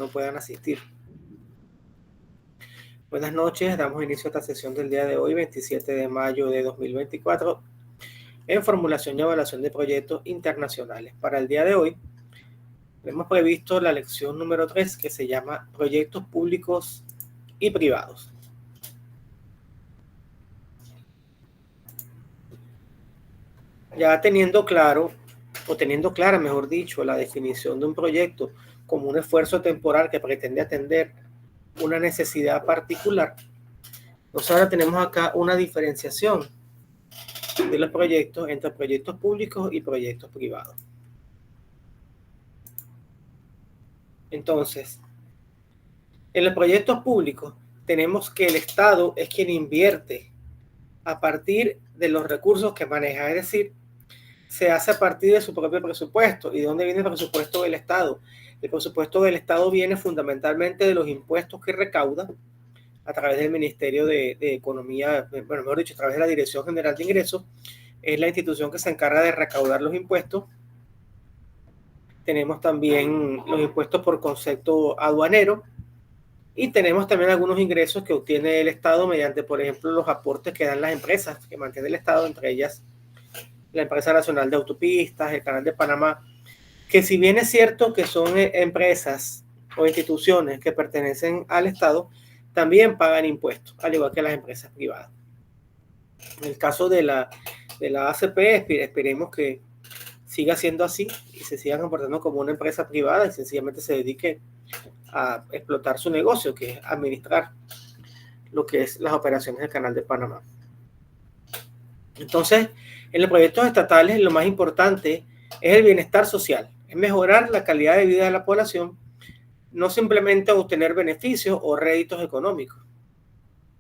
no puedan asistir. Buenas noches, damos inicio a esta sesión del día de hoy, 27 de mayo de 2024, en formulación y evaluación de proyectos internacionales. Para el día de hoy, hemos previsto la lección número 3, que se llama Proyectos Públicos y Privados. Ya teniendo claro, o teniendo clara, mejor dicho, la definición de un proyecto como un esfuerzo temporal que pretende atender una necesidad particular, entonces ahora tenemos acá una diferenciación de los proyectos entre proyectos públicos y proyectos privados. Entonces, en los proyectos públicos tenemos que el Estado es quien invierte a partir de los recursos que maneja, es decir, se hace a partir de su propio presupuesto. ¿Y de dónde viene el presupuesto del Estado? El presupuesto del Estado viene fundamentalmente de los impuestos que recauda a través del Ministerio de Economía, bueno, mejor dicho, a través de la Dirección General de Ingresos. Es la institución que se encarga de recaudar los impuestos. Tenemos también los impuestos por concepto aduanero y tenemos también algunos ingresos que obtiene el Estado mediante, por ejemplo, los aportes que dan las empresas que mantiene el Estado, entre ellas la Empresa Nacional de Autopistas, el Canal de Panamá, que si bien es cierto que son empresas o instituciones que pertenecen al Estado, también pagan impuestos, al igual que las empresas privadas. En el caso de la ACP, esperemos que siga siendo así y se siga comportando como una empresa privada y sencillamente se dedique a explotar su negocio, que es administrar lo que es las operaciones del Canal de Panamá. Entonces, en los proyectos estatales lo más importante es el bienestar social, es mejorar la calidad de vida de la población, no simplemente obtener beneficios o réditos económicos.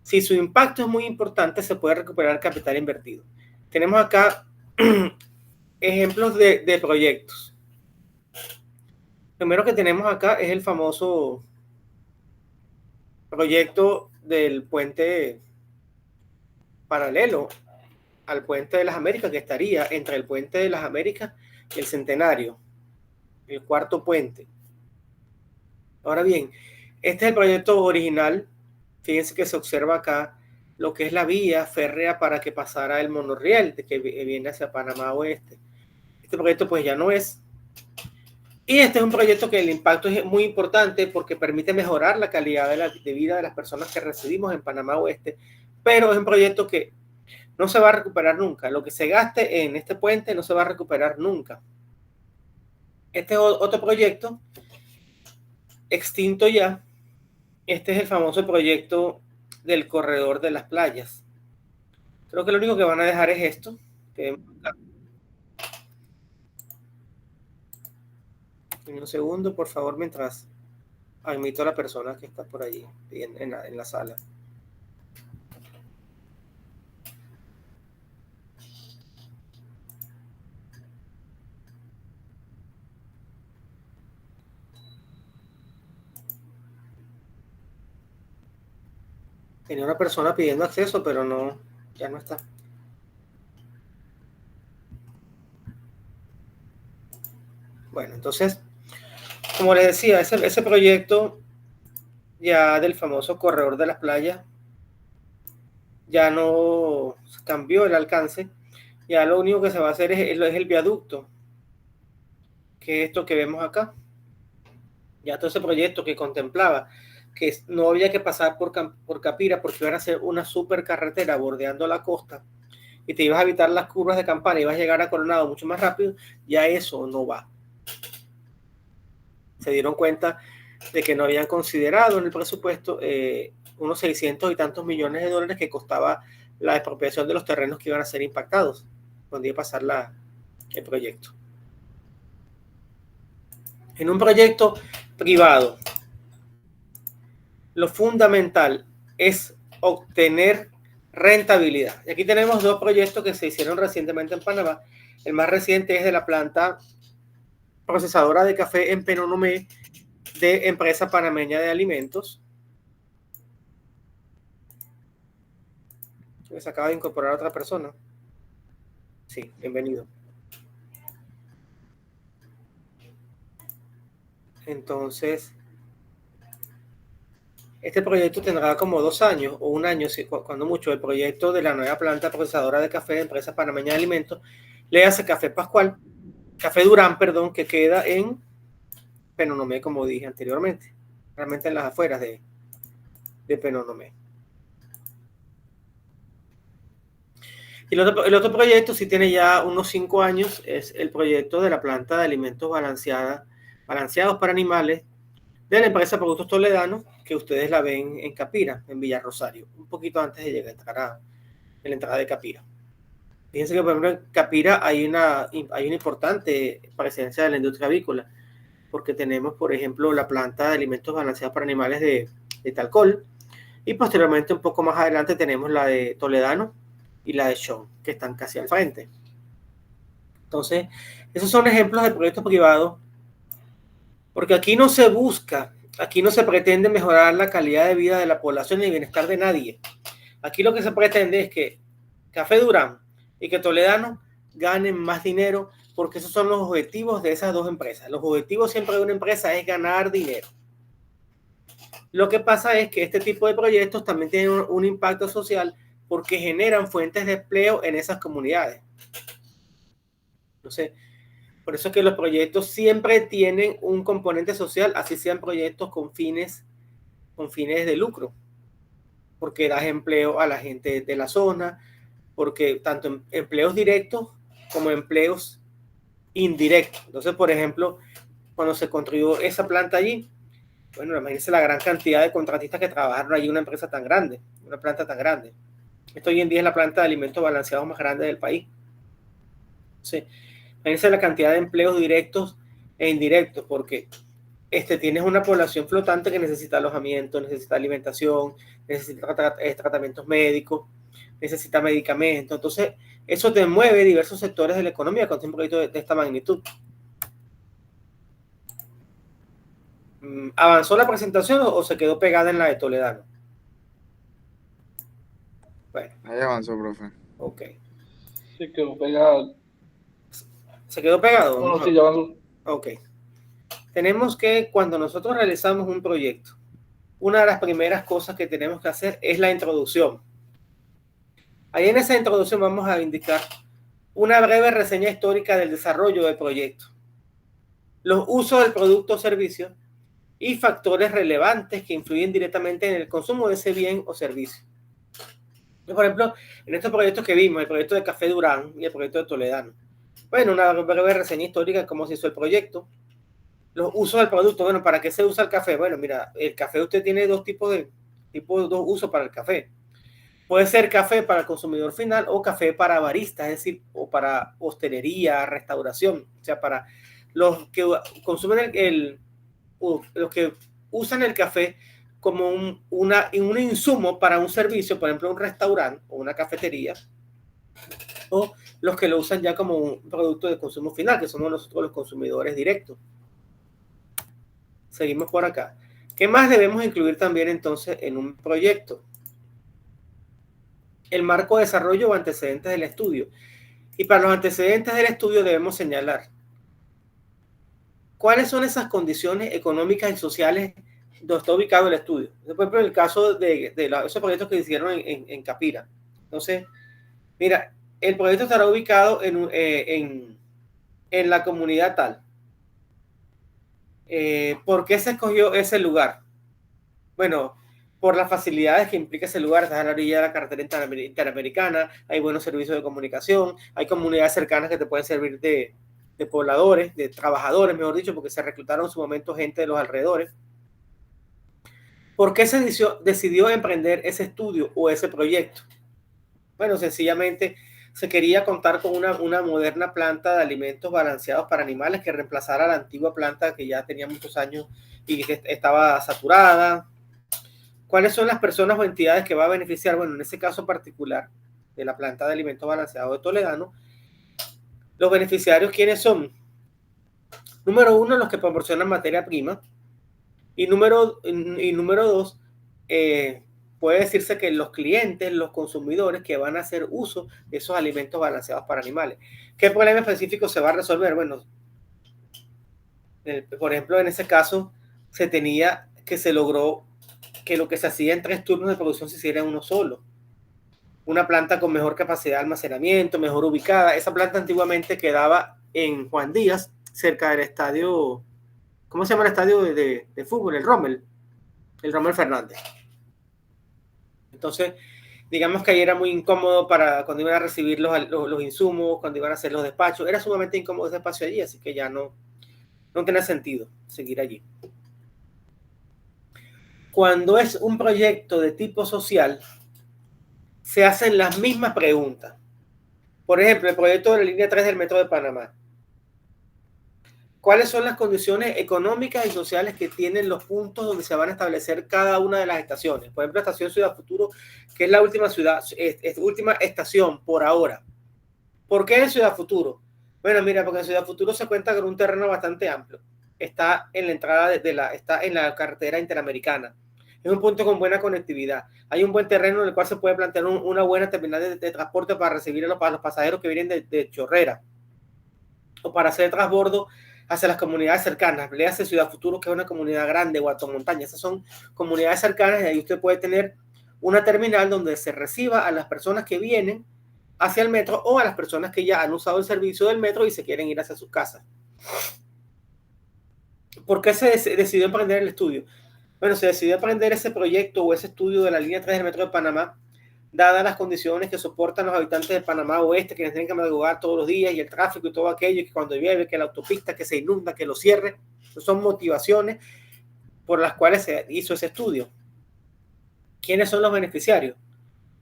Si su impacto es muy importante, se puede recuperar capital invertido. Tenemos acá ejemplos de proyectos. Lo primero que tenemos acá es el famoso proyecto del puente paralelo al puente de las Américas, que estaría entre el puente de las Américas y el Centenario, el cuarto puente. Ahora bien, este es el proyecto original. Fíjense que se observa acá lo que es la vía férrea para que pasara el monorriel que viene hacia Panamá Oeste. Este proyecto pues ya no es. Y este es un proyecto que el impacto es muy importante porque permite mejorar la calidad de vida de las personas que residimos en Panamá Oeste, pero es un proyecto que no se va a recuperar nunca. Lo que se gaste en este puente no se va a recuperar nunca. Este es otro proyecto extinto ya. Este es el famoso proyecto del corredor de las playas. Creo que lo único que van a dejar es esto. En un segundo, por favor, mientras admito a la persona que está por allí en la sala. Tenía una persona pidiendo acceso, pero no, ya no está. Bueno, entonces, como les decía, ese proyecto ya del famoso corredor de las playas ya no cambió el alcance. Ya lo único que se va a hacer es el viaducto, que es esto que vemos acá. Ya todo ese proyecto que contemplaba que no había que pasar por Capira porque iban a hacer una super carretera bordeando la costa y te ibas a evitar las curvas de Campana y ibas a llegar a Coronado mucho más rápido, ya eso no va. Se dieron cuenta de que no habían considerado en el presupuesto unos 600 y tantos millones de dólares que costaba la expropiación de los terrenos que iban a ser impactados cuando iba a pasar el proyecto. En un proyecto privado, lo fundamental es obtener rentabilidad. Y aquí tenemos dos proyectos que se hicieron recientemente en Panamá. El más reciente es de la planta procesadora de café en Penonomé de Empresa Panameña de Alimentos. Se acaba de incorporar a otra persona. Sí, bienvenido. Entonces, Este proyecto tendrá como 2 años o 1 año, cuando mucho, el proyecto de la nueva planta procesadora de café de Empresa Panameña de Alimentos, le hace Café Pascual, Café Durán, perdón, que queda en Penonomé, como dije anteriormente, realmente en las afueras de Penonomé. Y el otro proyecto sí tiene ya unos 5 años, es el proyecto de la planta de alimentos balanceados para animales de la empresa Productos Toledanos, que ustedes la ven en Capira, en Villa Rosario, un poquito antes de llegar a la entrada de Capira. Fíjense que, por ejemplo, en Capira hay una importante presencia de la industria avícola, porque tenemos, por ejemplo, la planta de alimentos balanceados para animales de Talcol, y posteriormente, un poco más adelante, tenemos la de Toledano y la de Sean, que están casi al frente. Entonces, esos son ejemplos de proyectos privados, porque aquí no se busca, aquí no se pretende mejorar la calidad de vida de la población ni el bienestar de nadie. Aquí lo que se pretende es que Café Durán y que Toledano ganen más dinero, porque esos son los objetivos de esas dos empresas. Los objetivos siempre de una empresa es ganar dinero. Lo que pasa es que este tipo de proyectos también tienen un impacto social porque generan fuentes de empleo en esas comunidades. Entonces, por eso es que los proyectos siempre tienen un componente social, así sean proyectos con fines de lucro, porque das empleo a la gente de la zona, porque tanto empleos directos como empleos indirectos. Entonces, por ejemplo, cuando se construyó esa planta allí, bueno, imagínense la gran cantidad de contratistas que trabajaron allí en una empresa tan grande, una planta tan grande. Esto hoy en día es la planta de alimentos balanceados más grande del país. Sí. Imagínense la cantidad de empleos directos e indirectos, porque tienes una población flotante que necesita alojamiento, necesita alimentación, necesita tratamientos médicos, necesita medicamentos. Entonces, eso te mueve diversos sectores de la economía con un proyecto de esta magnitud. ¿Avanzó la presentación o se quedó pegada en la de Toledano? Bueno. Ahí avanzó, profe. Ok. Se quedó pegado. ¿Se quedó pegado? Bueno, sí, ya avanzó. Ok. Tenemos que, cuando nosotros realizamos un proyecto, una de las primeras cosas que tenemos que hacer es la introducción. Ahí en esa introducción vamos a indicar una breve reseña histórica del desarrollo del proyecto, los usos del producto o servicio y factores relevantes que influyen directamente en el consumo de ese bien o servicio. Por ejemplo, en estos proyectos que vimos, el proyecto de Café Durán y el proyecto de Toledano. Bueno, una breve reseña histórica de cómo se hizo el proyecto, los usos del producto. Bueno, ¿para qué se usa el café? Bueno, mira, el café usted tiene dos usos para el café. Puede ser café para el consumidor final o café para baristas, es decir, o para hostelería, restauración, o sea, para los que consumen los que usan el café como un insumo para un servicio, por ejemplo, un restaurante o una cafetería, o los que lo usan ya como un producto de consumo final, que somos nosotros los consumidores directos. Seguimos por acá. ¿Qué más debemos incluir también entonces en un proyecto? El marco de desarrollo o antecedentes del estudio. Y para los antecedentes del estudio debemos señalar cuáles son esas condiciones económicas y sociales donde está ubicado el estudio. Por ejemplo, en el caso de esos proyectos que hicieron en Capira. Entonces, mira, el proyecto estará ubicado en la comunidad tal. ¿Por qué se escogió ese lugar? Bueno, por las facilidades que implica ese lugar. Está a la orilla de la carretera interamericana, hay buenos servicios de comunicación, hay comunidades cercanas que te pueden servir de pobladores, de trabajadores, mejor dicho, porque se reclutaron en su momento gente de los alrededores. ¿Por qué se decidió emprender ese estudio o ese proyecto? Bueno, sencillamente se quería contar con una moderna planta de alimentos balanceados para animales que reemplazara la antigua planta que ya tenía muchos años y que estaba saturada. ¿Cuáles son las personas o entidades que va a beneficiar? Bueno, en ese caso particular de la planta de alimentos balanceados de Toledano, los beneficiarios, ¿quiénes son? Número uno, los que proporcionan materia prima. Y número dos, puede decirse que los clientes, los consumidores que van a hacer uso de esos alimentos balanceados para animales. ¿Qué problema específico se va a resolver? Bueno, por ejemplo, en ese caso se logró que lo que se hacía en 3 turnos de producción se hiciera en uno solo. Una planta con mejor capacidad de almacenamiento, mejor ubicada. Esa planta antiguamente quedaba en Juan Díaz, cerca del estadio, ¿cómo se llama el estadio de fútbol? El Rommel Fernández. Entonces, digamos que ahí era muy incómodo para cuando iban a recibir los insumos, cuando iban a hacer los despachos. Era sumamente incómodo ese espacio allí, así que ya no tenía sentido seguir allí. Cuando es un proyecto de tipo social, se hacen las mismas preguntas. Por ejemplo, el proyecto de la línea 3 del Metro de Panamá. ¿Cuáles son las condiciones económicas y sociales que tienen los puntos donde se van a establecer cada una de las estaciones? Por ejemplo, la estación Ciudad Futuro, que es la última última estación por ahora. ¿Por qué en Ciudad Futuro? Bueno, mira, porque en Ciudad Futuro se cuenta con un terreno bastante amplio. Está en la entrada está en la carretera interamericana. Es un punto con buena conectividad. Hay un buen terreno en el cual se puede plantear una buena terminal de transporte para recibir para los pasajeros que vienen de Chorrera o para hacer transbordo hacia las comunidades cercanas. Le hace Ciudad Futuro, que es una comunidad grande, Guatomontaña. Esas son comunidades cercanas y ahí usted puede tener una terminal donde se reciba a las personas que vienen hacia el metro o a las personas que ya han usado el servicio del metro y se quieren ir hacia sus casas. ¿Por qué se decidió emprender el estudio? Bueno, se decidió emprender ese proyecto o ese estudio de la línea 3 del Metro de Panamá, dadas las condiciones que soportan los habitantes de Panamá Oeste, que tienen que madrugar todos los días, y el tráfico y todo aquello, y que cuando llueve, que la autopista, que se inunda, que lo cierre. Son motivaciones por las cuales se hizo ese estudio. ¿Quiénes son los beneficiarios?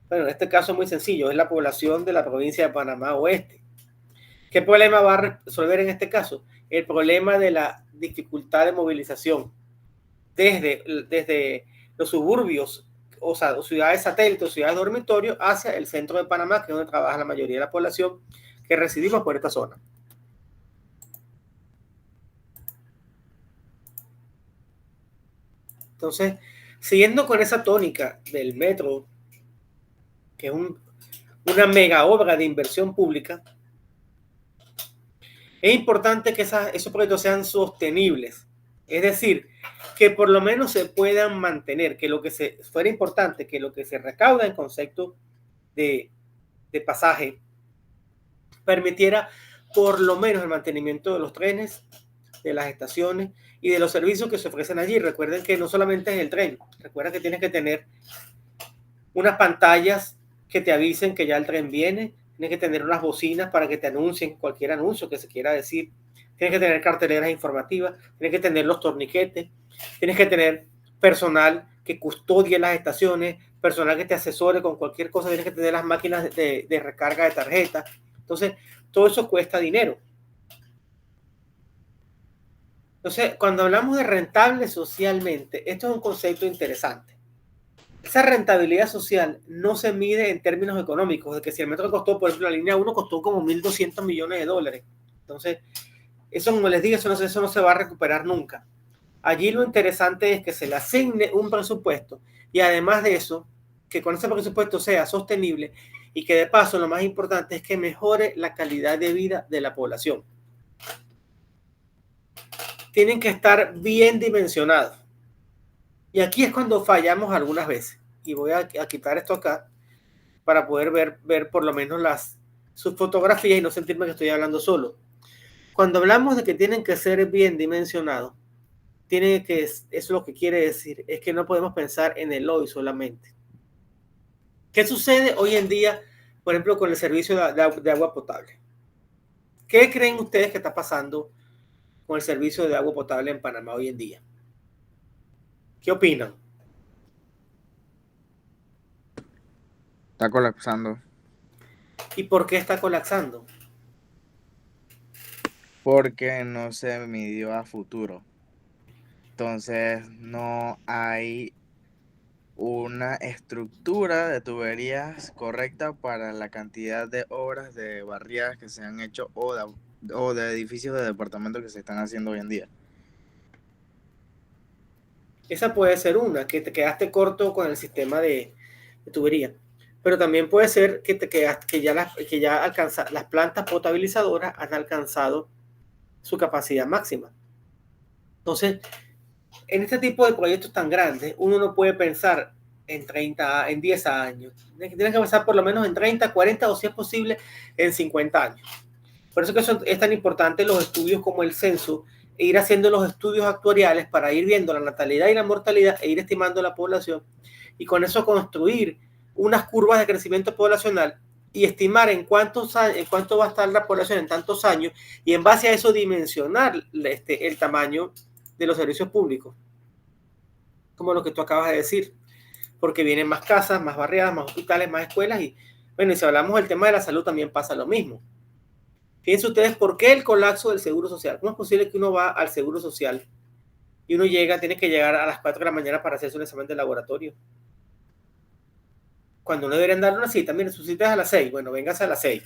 Bueno, en este caso es muy sencillo, es la población de la provincia de Panamá Oeste. ¿Qué problema va a resolver en este caso? El problema de la dificultad de movilización desde los suburbios, o sea, ciudades satélites, ciudades dormitorio, hacia el centro de Panamá, que es donde trabaja la mayoría de la población que residimos por esta zona. Entonces, siguiendo con esa tónica del metro, que es una mega obra de inversión pública, es importante que esos proyectos sean sostenibles. Es decir, que por lo menos se puedan mantener, que lo que fuera importante, que lo que se recauda en concepto de pasaje permitiera por lo menos el mantenimiento de los trenes, de las estaciones y de los servicios que se ofrecen allí. Recuerden que no solamente es el tren, recuerden que tienes que tener unas pantallas que te avisen que ya el tren viene, tienes que tener unas bocinas para que te anuncien cualquier anuncio que se quiera decir, tienes que tener carteleras informativas, tienes que tener los torniquetes, tienes que tener personal que custodie las estaciones, personal que te asesore con cualquier cosa, tienes que tener las máquinas de recarga de tarjeta. Entonces, todo eso cuesta dinero. Entonces, cuando hablamos de rentable socialmente, esto es un concepto interesante. Esa rentabilidad social no se mide en términos económicos, de que si el metro costó, por ejemplo, la línea 1 costó como 1.200 millones de dólares. Entonces, eso, como les digo, eso no se va a recuperar nunca. Allí lo interesante es que se le asigne un presupuesto y además de eso, que con ese presupuesto sea sostenible y que de paso lo más importante es que mejore la calidad de vida de la población. Tienen que estar bien dimensionados. Y aquí es cuando fallamos algunas veces. Y voy a quitar esto acá para poder ver por lo menos sus fotografías y no sentirme que estoy hablando solo. Cuando hablamos de que tienen que ser bien dimensionados, eso lo que quiere decir es que no podemos pensar en el hoy solamente. ¿Qué sucede hoy en día, por ejemplo, con el servicio de agua potable? ¿Qué creen ustedes que está pasando con el servicio de agua potable en Panamá hoy en día? ¿Qué opinan? Está colapsando. ¿Y por qué está colapsando? Porque no se midió a futuro. Entonces no hay una estructura de tuberías correcta para la cantidad de obras de barriadas que se han hecho o de edificios de departamentos que se están haciendo hoy en día. Esa puede ser una, que te quedaste corto con el sistema de tubería. Pero también puede ser que las plantas potabilizadoras han alcanzado su capacidad máxima. Entonces, en este tipo de proyectos tan grandes, uno no puede pensar en 10 años. Tienes que pensar por lo menos en 30, 40 o si es posible en 50 años. Por eso que es tan importante los estudios como el censo, e ir haciendo los estudios actuariales para ir viendo la natalidad y la mortalidad e ir estimando la población y con eso construir unas curvas de crecimiento poblacional y estimar en cuánto va a estar la población en tantos años y en base a eso dimensionar el tamaño de los servicios públicos, como lo que tú acabas de decir, porque vienen más casas, más barriadas, más hospitales, más escuelas y bueno, y si hablamos del tema de la salud también pasa lo mismo. Fíjense ustedes, ¿por qué el colapso del Seguro Social? ¿Cómo es posible que uno va al Seguro Social y uno tiene que llegar a las 4 de la mañana para hacerse un examen de laboratorio? Cuando no deberían darle una cita, mire, su cita es a las 6, bueno, véngase a las 6.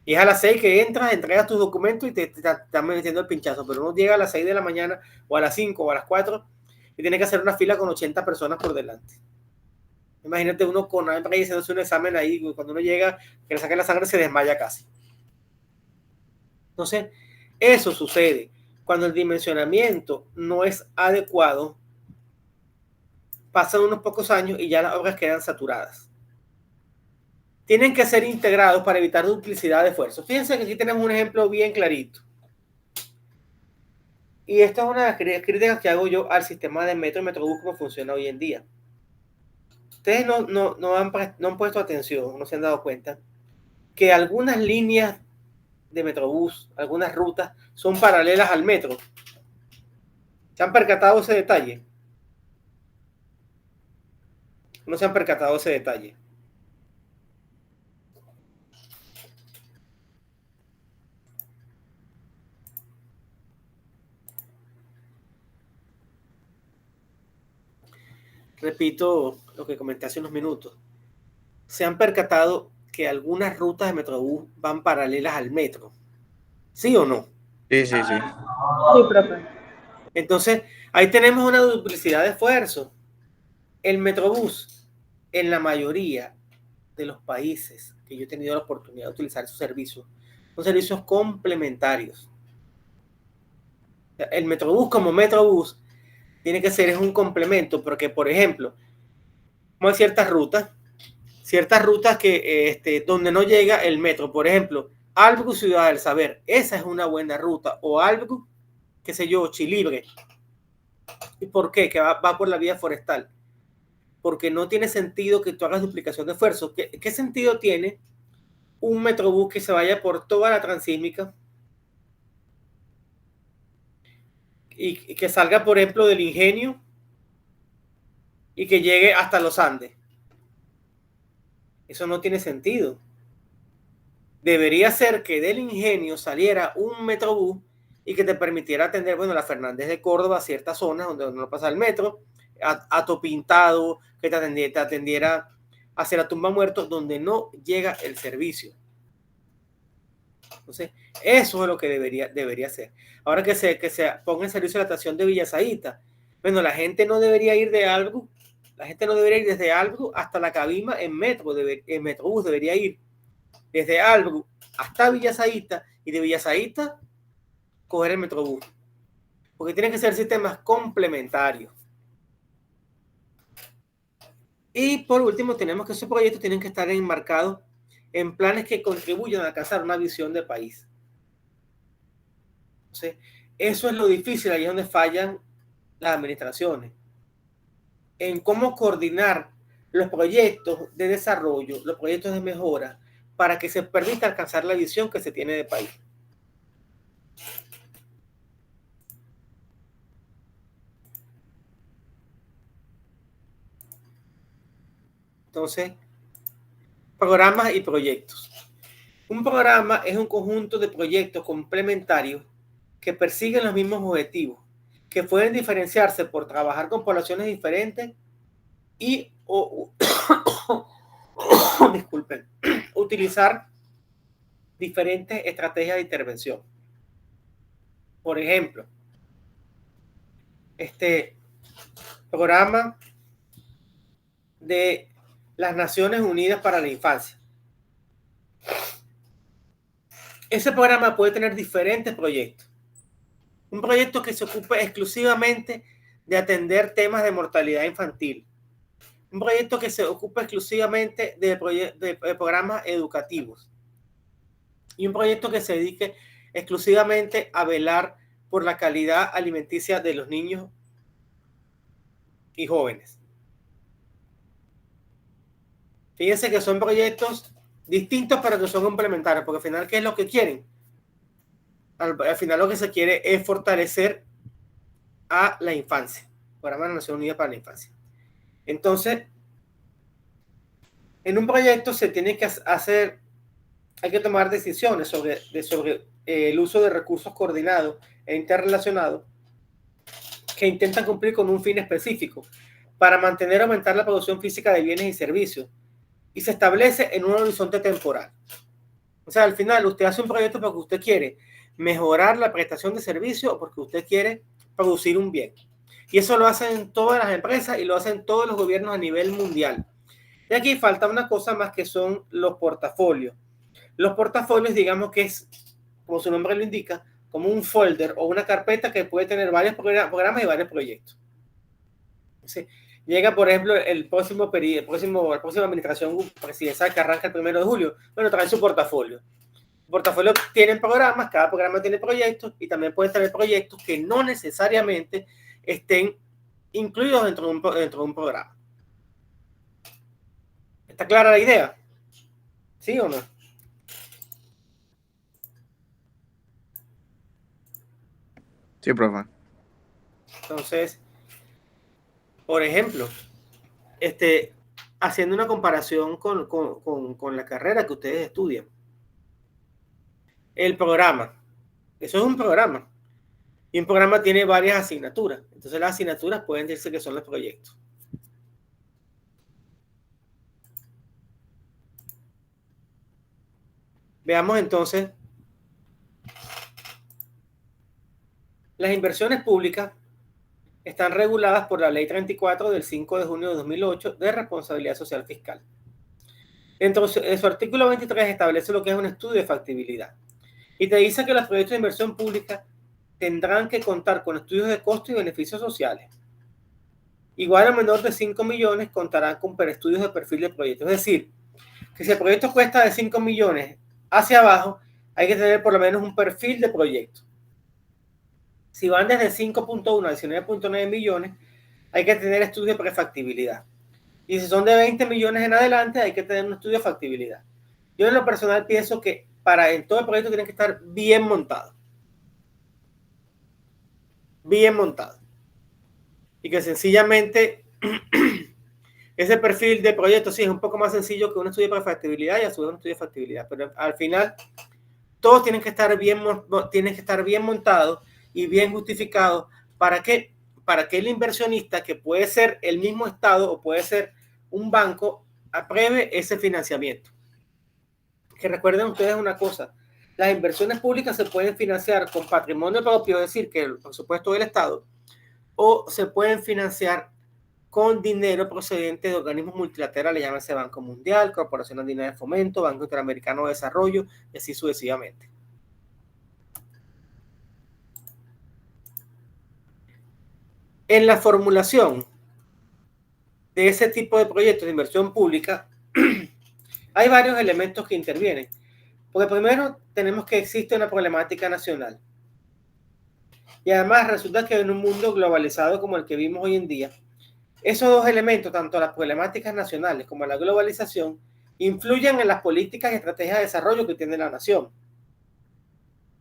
Y es a las 6 que entras, entregas tus documentos y te están metiendo el pinchazo, pero uno llega a las 6 de la mañana o a las 5 o a las 4 y tiene que hacer una fila con 80 personas por delante. Imagínate uno con alguien haciéndose un examen ahí, cuando uno llega, que le saquen la sangre se desmaya casi. Entonces, eso sucede cuando el dimensionamiento no es adecuado, pasan unos pocos años y ya las obras quedan saturadas. Tienen que ser integrados para evitar duplicidad de esfuerzos. Fíjense que aquí tenemos un ejemplo bien clarito. Y esta es una de las críticas que hago yo al sistema de metro y metrobús como funciona hoy en día. Ustedes no han puesto atención, no se han dado cuenta que algunas líneas de metrobús, algunas rutas son paralelas al metro. ¿Se han percatado ese detalle? No se han percatado ese detalle. Repito lo que comenté hace unos minutos. ¿Se han percatado que algunas rutas de metrobús van paralelas al metro? ¿Sí o no? Sí, sí, sí. Sí, profe. Entonces, ahí tenemos una duplicidad de esfuerzo. El metrobús, en la mayoría de los países que yo he tenido la oportunidad de utilizar sus servicios, son servicios complementarios. El metrobús como metrobús tiene que ser un complemento, porque, por ejemplo, como hay ciertas rutas que donde no llega el metro, por ejemplo, Albrook Ciudad del Saber, esa es una buena ruta, o Albrook, qué sé yo, Chilibre. ¿Y por qué? Que va por la vía forestal. Porque no tiene sentido que tú hagas duplicación de esfuerzos. ¿Qué sentido tiene un metrobús que se vaya por toda la transísmica y que salga, por ejemplo, del Ingenio y que llegue hasta los Andes? Eso no tiene sentido. Debería ser que del Ingenio saliera un metrobús y que te permitiera atender, bueno, la Fernández de Córdoba, ciertas zonas donde no pasa el metro, a Topintado, que te atendiera hacia la Tumba Muertos, donde no llega el servicio. Entonces, eso es lo que debería ser. Ahora que se ponga en servicio la estación de Villasaíta, bueno, la gente no debería ir de algo, la gente no debería ir desde algo hasta la Cabima en metro, en metrobús debería ir desde Albrook hasta Villasaíta y de Villasaíta coger el metrobús, porque tienen que ser sistemas complementarios. Y por último, tenemos que esos proyectos tienen que estar enmarcados en planes que contribuyan a alcanzar una visión de país. Entonces, eso es lo difícil, ahí es donde fallan las administraciones, en cómo coordinar los proyectos de desarrollo, los proyectos de mejora, para que se permita alcanzar la visión que se tiene de país. Entonces, programas y proyectos. Un programa es un conjunto de proyectos complementarios que persiguen los mismos objetivos, que pueden diferenciarse por trabajar con poblaciones diferentes y disculpen, utilizar diferentes estrategias de intervención. Por ejemplo, este programa de las Naciones Unidas para la Infancia. Ese programa puede tener diferentes proyectos. Un proyecto que se ocupe exclusivamente de atender temas de mortalidad infantil. Un proyecto que se ocupa exclusivamente de programas educativos. Y un proyecto que se dedique exclusivamente a velar por la calidad alimenticia de los niños y jóvenes. Fíjense que son proyectos distintos, pero que son complementarios, porque al final, ¿qué es lo que quieren? Al final lo que se quiere es fortalecer a la infancia. Programa de la Nación Unida para la Infancia. Entonces, en un proyecto se tiene que hacer, hay que tomar decisiones sobre el uso de recursos coordinados e interrelacionados que intentan cumplir con un fin específico para mantener o aumentar la producción física de bienes y servicios, y se establece en un horizonte temporal. O sea, al final usted hace un proyecto porque usted quiere mejorar la prestación de servicio o porque usted quiere producir un bien. Y eso lo hacen todas las empresas y lo hacen todos los gobiernos a nivel mundial. Y aquí falta una cosa más, que son los portafolios. Los portafolios, digamos que es, como su nombre lo indica, como un folder o una carpeta que puede tener varios programas y varios proyectos. Entonces, llega, por ejemplo, la próxima administración presidencial que arranca el 1 de julio. Bueno, trae su portafolio. El portafolio tiene programas, cada programa tiene proyectos, y también pueden tener proyectos que no necesariamente estén incluidos dentro de un programa. ¿Está clara la idea? ¿Sí o no? Sí, profe. Entonces, por ejemplo, haciendo una comparación con la carrera que ustedes estudian. El programa. Eso es un programa. Y un programa tiene varias asignaturas. Entonces las asignaturas pueden decirse que son los proyectos. Veamos entonces las inversiones públicas. Están reguladas por la Ley 34 del 5 de junio de 2008 de responsabilidad social fiscal. Entonces, en su artículo 23 establece lo que es un estudio de factibilidad. Y te dice que los proyectos de inversión pública tendrán que contar con estudios de costo y beneficios sociales. Igual o menor de 5 millones contarán con estudios de perfil de proyecto. Es decir, que si el proyecto cuesta de 5 millones hacia abajo, hay que tener por lo menos un perfil de proyecto. Si van desde 5.1 a 19.9 millones, hay que tener estudios de prefactibilidad. Y si son de 20 millones en adelante, hay que tener un estudio de factibilidad. Yo en lo personal pienso que en todo el proyecto tiene que estar bien montado. Bien montado. Y que sencillamente ese perfil de proyecto sí es un poco más sencillo que un estudio de prefactibilidad y a su vez un estudio de factibilidad. Pero al final, todos tienen que estar bien montados y bien justificados. ¿Para qué? Para que el inversionista, que puede ser el mismo Estado o puede ser un banco, apruebe ese financiamiento. Que recuerden ustedes una cosa: las inversiones públicas se pueden financiar con patrimonio propio, es decir, que por supuesto del Estado, o se pueden financiar con dinero procedente de organismos multilaterales, llámese Banco Mundial, Corporación Andina de Fomento, Banco Interamericano de Desarrollo, y así sucesivamente. En la formulación de ese tipo de proyectos de inversión pública hay varios elementos que intervienen. Porque primero tenemos que existe una problemática nacional. Y además resulta que en un mundo globalizado como el que vimos hoy en día, esos dos elementos, tanto las problemáticas nacionales como la globalización, influyen en las políticas y estrategias de desarrollo que tiene la nación.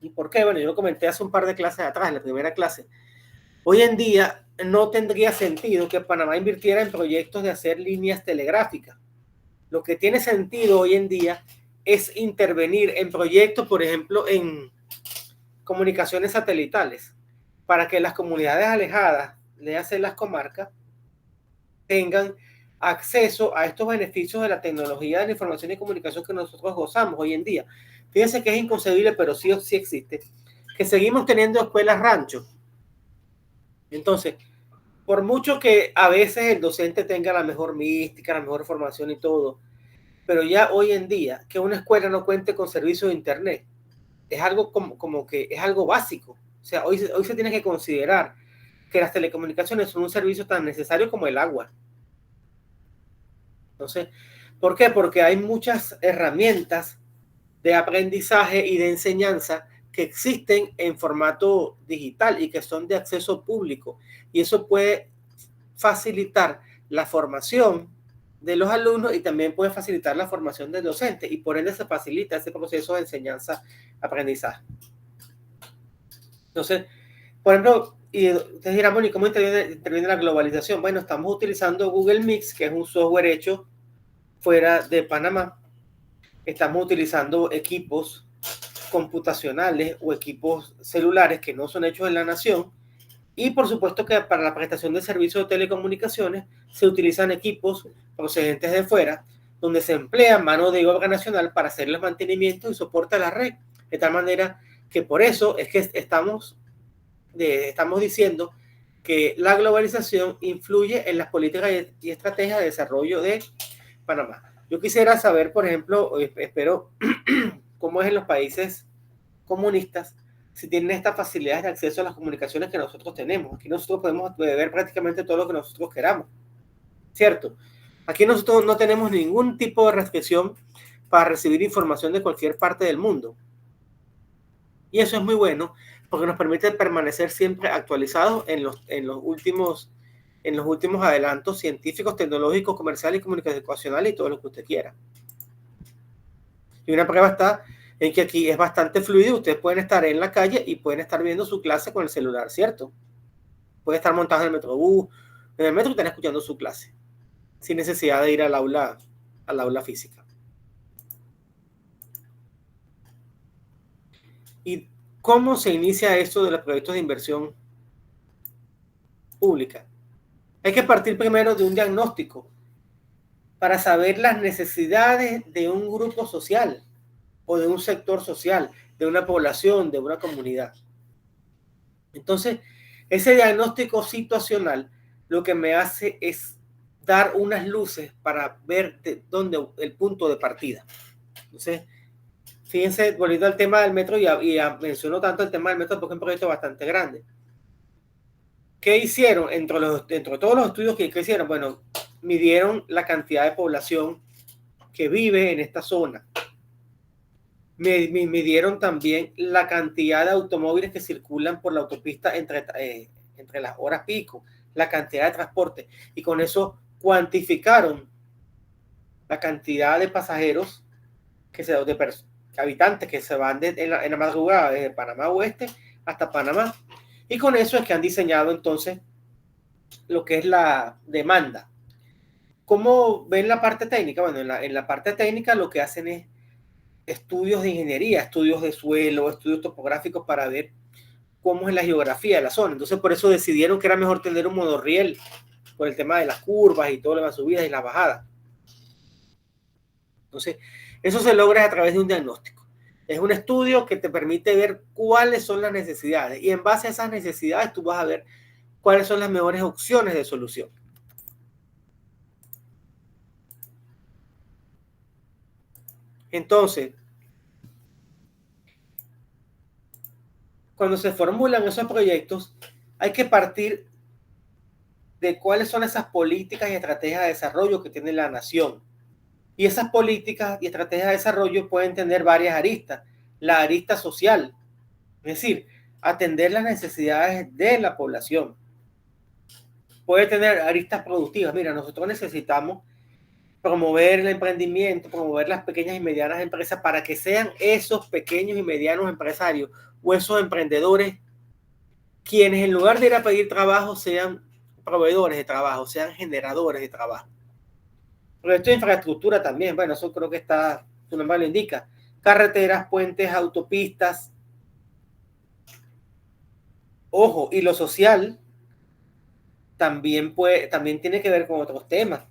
¿Y por qué? Bueno, yo lo comenté hace un par de clases atrás, en la primera clase. Hoy en día no tendría sentido que Panamá invirtiera en proyectos de hacer líneas telegráficas. Lo que tiene sentido hoy en día es intervenir en proyectos, por ejemplo, en comunicaciones satelitales, para que las comunidades alejadas, léase las comarcas, tengan acceso a estos beneficios de la tecnología de la información y comunicación que nosotros gozamos hoy en día. Fíjense que es inconcebible, pero sí existe, que seguimos teniendo escuelas rancho. Entonces, por mucho que a veces el docente tenga la mejor mística, la mejor formación y todo, pero ya hoy en día que una escuela no cuente con servicio de internet es algo como que es algo básico. O sea, hoy se tiene que considerar que las telecomunicaciones son un servicio tan necesario como el agua. Entonces, ¿por qué? Porque hay muchas herramientas de aprendizaje y de enseñanza que existen en formato digital y que son de acceso público. Y eso puede facilitar la formación de los alumnos y también puede facilitar la formación del docente, y por ende se facilita ese proceso de enseñanza-aprendizaje. Entonces, por ejemplo, y ustedes dirán, bueno, ¿y cómo interviene la globalización? Bueno, estamos utilizando Google Mix, que es un software hecho fuera de Panamá. Estamos utilizando equipos computacionales o equipos celulares que no son hechos en la nación. Y por supuesto que para la prestación de servicios de telecomunicaciones se utilizan equipos procedentes de fuera, donde se emplea mano de obra nacional para hacer el mantenimiento y soporte a la red. De tal manera que por eso es que estamos diciendo que la globalización influye en las políticas y estrategias de desarrollo de Panamá. Yo quisiera saber, por ejemplo, espero, cómo es en los países comunistas, si tienen estas facilidades de acceso a las comunicaciones que nosotros tenemos. Aquí nosotros podemos ver prácticamente todo lo que nosotros queramos, ¿cierto? Aquí nosotros no tenemos ningún tipo de restricción para recibir información de cualquier parte del mundo. Y eso es muy bueno porque nos permite permanecer siempre actualizados en los últimos adelantos científicos, tecnológicos, comerciales y comunicacionales y todo lo que usted quiera. Y una prueba está en que aquí es bastante fluido. Ustedes pueden estar en la calle y pueden estar viendo su clase con el celular, ¿cierto? Puede estar montado en el metrobús, en el metro, y están escuchando su clase sin necesidad de ir al aula física. ¿Y cómo se inicia esto de los proyectos de inversión pública? Hay que partir primero de un diagnóstico para saber las necesidades de un grupo social o de un sector social, de una población, de una comunidad. Entonces, ese diagnóstico situacional lo que me hace es dar unas luces para ver de dónde el punto de partida. Entonces, fíjense, volviendo al tema del metro, y menciono tanto el tema del metro porque es un proyecto bastante grande. ¿Qué hicieron? Entre todos los estudios que hicieron, bueno, midieron la cantidad de población que vive en esta zona. Midieron también la cantidad de automóviles que circulan por la autopista entre las horas pico, la cantidad de transporte, y con eso cuantificaron la cantidad de pasajeros habitantes que se van en la madrugada desde Panamá Oeste hasta Panamá, y con eso es que han diseñado entonces lo que es la demanda. ¿Cómo ven la parte técnica? Bueno, en la parte técnica lo que hacen es estudios de ingeniería, estudios de suelo, estudios topográficos para ver cómo es la geografía de la zona. Entonces, por eso decidieron que era mejor tener un monorriel por el tema de las curvas y todas las subidas y las bajadas. Entonces, eso se logra a través de un diagnóstico. Es un estudio que te permite ver cuáles son las necesidades, y en base a esas necesidades tú vas a ver cuáles son las mejores opciones de solución. Entonces, cuando se formulan esos proyectos, hay que partir de cuáles son esas políticas y estrategias de desarrollo que tiene la nación. Y esas políticas y estrategias de desarrollo pueden tener varias aristas. La arista social, es decir, atender las necesidades de la población. Puede tener aristas productivas. Mira, nosotros necesitamos promover el emprendimiento, promover las pequeñas y medianas empresas para que sean esos pequeños y medianos empresarios o esos emprendedores quienes, en lugar de ir a pedir trabajo, sean proveedores de trabajo, sean generadores de trabajo. Pero esto de infraestructura también, bueno, eso creo que está, su nombre lo indica: carreteras, puentes, autopistas. Ojo, y lo social también tiene que ver con otros temas,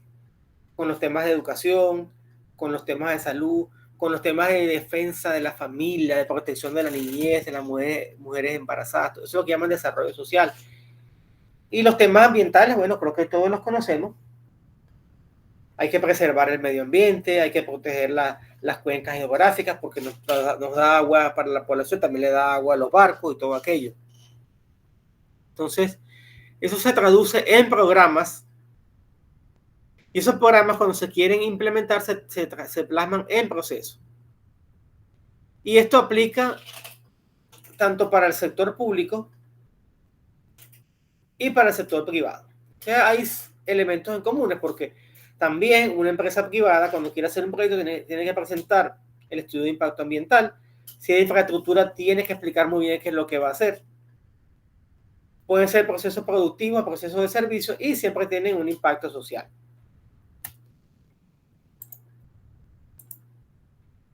con los temas de educación, con los temas de salud, con los temas de defensa de la familia, de protección de la niñez, de las mujeres embarazadas. Todo eso es lo que llaman desarrollo social. Y los temas ambientales, bueno, creo que todos los conocemos. Hay que preservar el medio ambiente, hay que proteger las cuencas geográficas porque nos da agua para la población, también le da agua a los barcos y todo aquello. Entonces, Eso se traduce en programas y esos programas cuando se quieren implementar se plasman en procesos. Y esto aplica tanto para el sector público y para el sector privado. O sea, hay elementos en comunes porque también una empresa privada cuando quiere hacer un proyecto tiene que presentar el estudio de impacto ambiental. Si hay infraestructura tiene que explicar muy bien qué es lo que va a hacer. Pueden ser procesos productivos, procesos de servicio y siempre tienen un impacto social.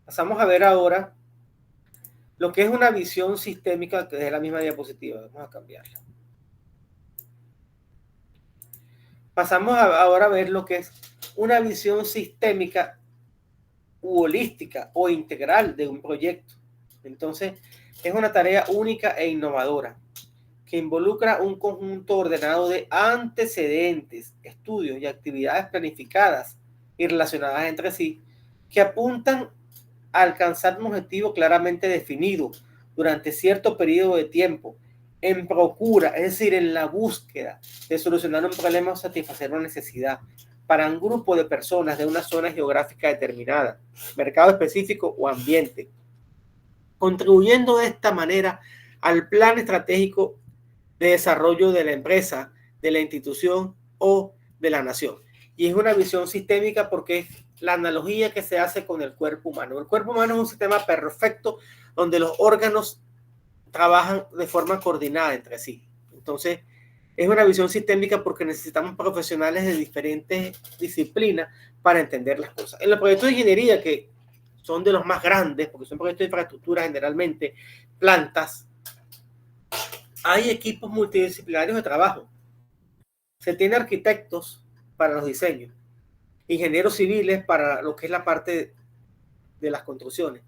Pasamos a ver ahora lo que es una visión sistémica, que es la misma diapositiva. Vamos a cambiarla. Pasamos ahora a ver lo que es una visión sistémica u holística o integral de un proyecto. Entonces, es una tarea única e innovadora que involucra un conjunto ordenado de antecedentes, estudios y actividades planificadas y relacionadas entre sí que apuntan a alcanzar un objetivo claramente definido durante cierto periodo de tiempo en procura, es decir, en la búsqueda de solucionar un problema o satisfacer una necesidad para un grupo de personas de una zona geográfica determinada, mercado específico o ambiente, contribuyendo de esta manera al plan estratégico de desarrollo de la empresa, de la institución o de la nación. Y es una visión sistémica porque es la analogía que se hace con el cuerpo humano. El cuerpo humano es un sistema perfecto donde los órganos trabajan de forma coordinada entre sí. Entonces, es una visión sistémica porque necesitamos profesionales de diferentes disciplinas para entender las cosas. En los proyectos de ingeniería, que son de los más grandes, porque son proyectos de infraestructura generalmente, plantas, hay equipos multidisciplinarios de trabajo. Se tiene arquitectos para los diseños, ingenieros civiles para lo que es la parte de las construcciones.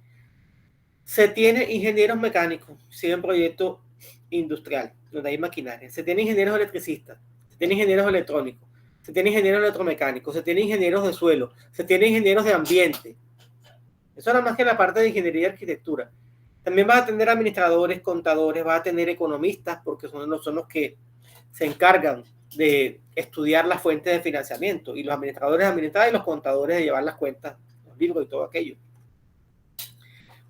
Se tiene ingenieros mecánicos, si es un proyecto industrial, donde hay maquinaria. Se tiene ingenieros electricistas, se tiene ingenieros electrónicos, se tiene ingenieros electromecánicos, se tiene ingenieros de suelo, se tiene ingenieros de ambiente. Eso nada más que la parte de ingeniería y arquitectura. También vas a tener administradores, contadores, vas a tener economistas, porque son los que se encargan de estudiar las fuentes de financiamiento, y los administradores de administrar y los contadores de llevar las cuentas, los libros y todo aquello.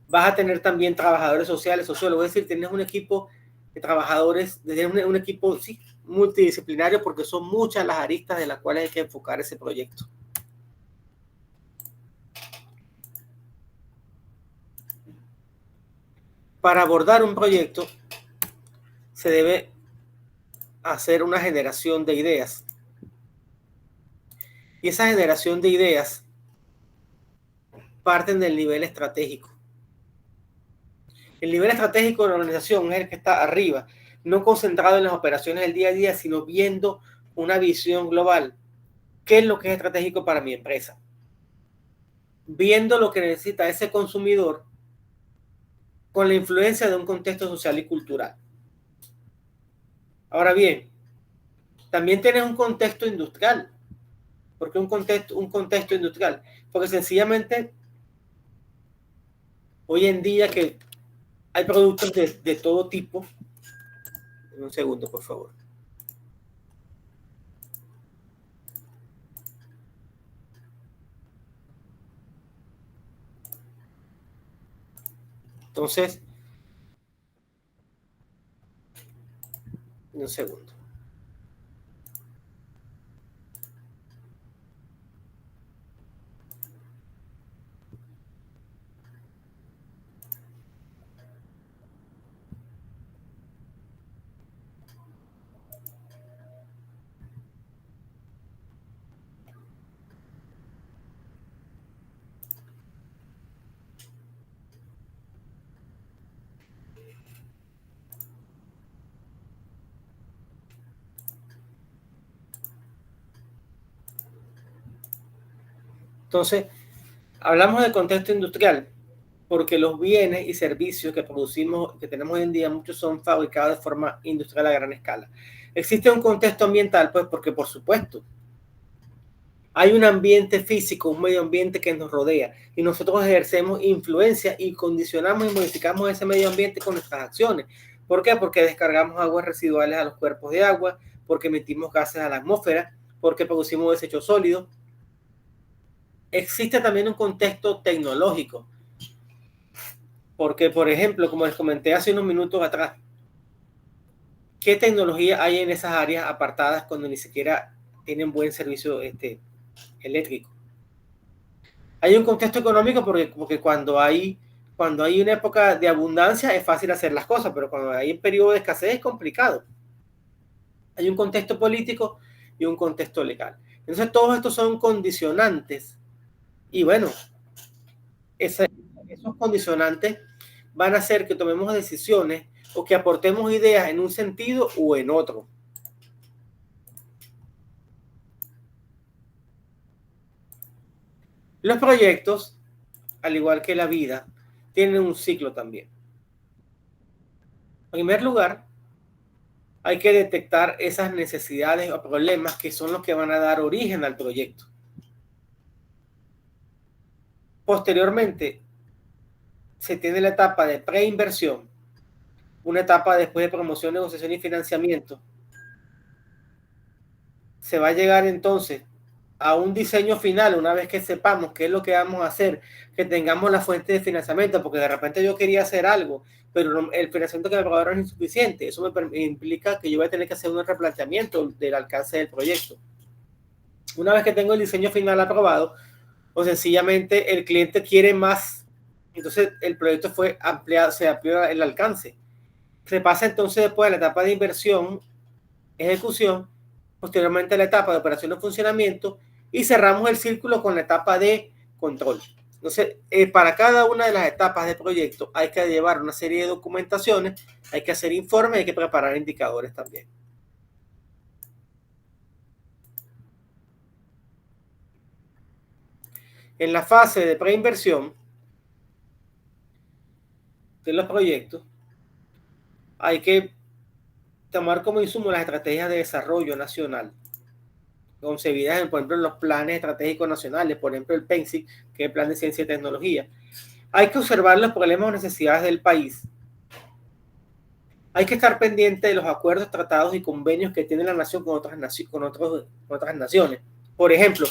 Vas a tener también trabajadores sociales, sociólogos, es decir, tienes un equipo de trabajadores, un equipo sí, multidisciplinario, porque son muchas las aristas de las cuales hay que enfocar ese proyecto. Para abordar un proyecto se debe hacer una generación de ideas. Y esa generación de ideas parten del nivel estratégico. El nivel estratégico de la organización es el que está arriba, no concentrado en las operaciones del día a día, sino viendo una visión global. ¿Qué es lo que es estratégico para mi empresa? Viendo lo que necesita ese consumidor con la influencia de un contexto social y cultural. Ahora bien, también tienes un contexto industrial. ¿Por qué un contexto industrial? Porque sencillamente hoy en día que hay productos de todo tipo. Un segundo, por favor. Entonces, un segundo. Entonces, hablamos de contexto industrial porque los bienes y servicios que producimos, que tenemos hoy en día, muchos son fabricados de forma industrial a gran escala. ¿Existe un contexto ambiental? Pues porque, por supuesto, hay un ambiente físico, un medio ambiente que nos rodea y nosotros ejercemos influencia y condicionamos y modificamos ese medio ambiente con nuestras acciones. ¿Por qué? Porque descargamos aguas residuales a los cuerpos de agua, porque emitimos gases a la atmósfera, porque producimos desechos sólidos. Existe también un contexto tecnológico, porque, por ejemplo, como les comenté hace unos minutos atrás, ¿qué tecnología hay en esas áreas apartadas cuando ni siquiera tienen buen servicio eléctrico? Hay un contexto económico porque cuando hay una época de abundancia es fácil hacer las cosas, pero cuando hay un periodo de escasez es complicado. Hay un contexto político y un contexto legal. Entonces todos estos son condicionantes y bueno, esos condicionantes van a hacer que tomemos decisiones o que aportemos ideas en un sentido o en otro. Los proyectos, al igual que la vida, tienen un ciclo también. En primer lugar, hay que detectar esas necesidades o problemas que son los que van a dar origen al proyecto. Posteriormente, se tiene la etapa de preinversión, una etapa después de promoción, negociación y financiamiento. Se va a llegar entonces a un diseño final una vez que sepamos qué es lo que vamos a hacer, que tengamos la fuente de financiamiento, porque de repente yo quería hacer algo, pero el financiamiento que me pagaron es insuficiente. Eso me implica que yo voy a tener que hacer un replanteamiento del alcance del proyecto. Una vez que tengo el diseño final aprobado, o sencillamente el cliente quiere más, entonces el proyecto fue ampliado, se amplió el alcance. Se pasa entonces después a la etapa de inversión, ejecución, posteriormente a la etapa de operación y funcionamiento y cerramos el círculo con la etapa de control. Entonces, para cada una de las etapas del proyecto hay que llevar una serie de documentaciones, hay que hacer informes, hay que preparar indicadores también. En la fase de preinversión de los proyectos, hay que tomar como insumo las estrategias de desarrollo nacional, concebidas, por ejemplo, en los planes estratégicos nacionales, por ejemplo, el PENSIC, que es el Plan de Ciencia y Tecnología. Hay que observar los problemas o necesidades del país. Hay que estar pendiente de los acuerdos, tratados y convenios que tiene la nación con otras naciones. Por ejemplo,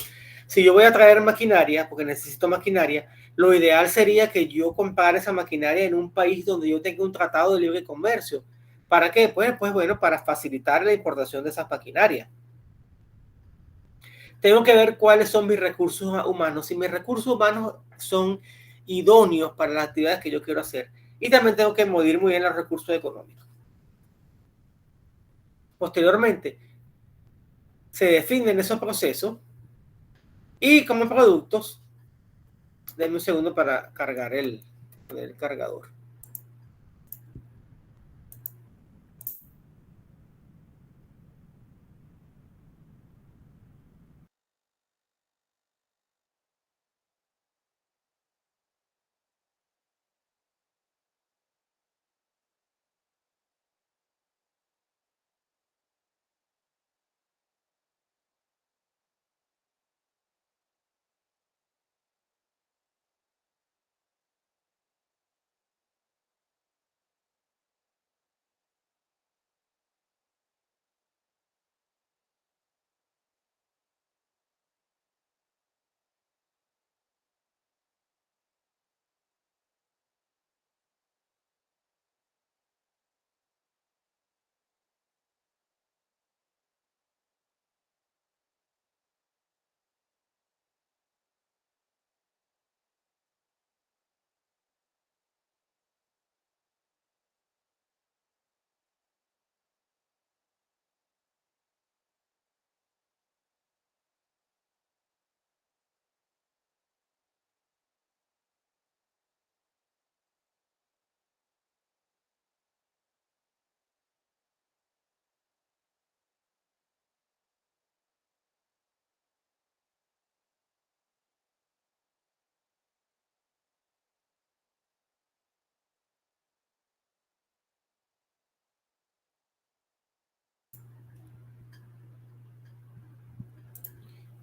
si yo voy a traer maquinaria, porque necesito maquinaria, lo ideal sería que yo compare esa maquinaria en un país donde yo tenga un tratado de libre comercio. ¿Para qué? Pues bueno, para facilitar la importación de esas maquinarias. Tengo que ver cuáles son mis recursos humanos, si mis recursos humanos son idóneos para las actividades que yo quiero hacer. Y también tengo que medir muy bien los recursos económicos. Posteriormente, se definen esos procesos y como productos, denme un segundo para cargar el cargador.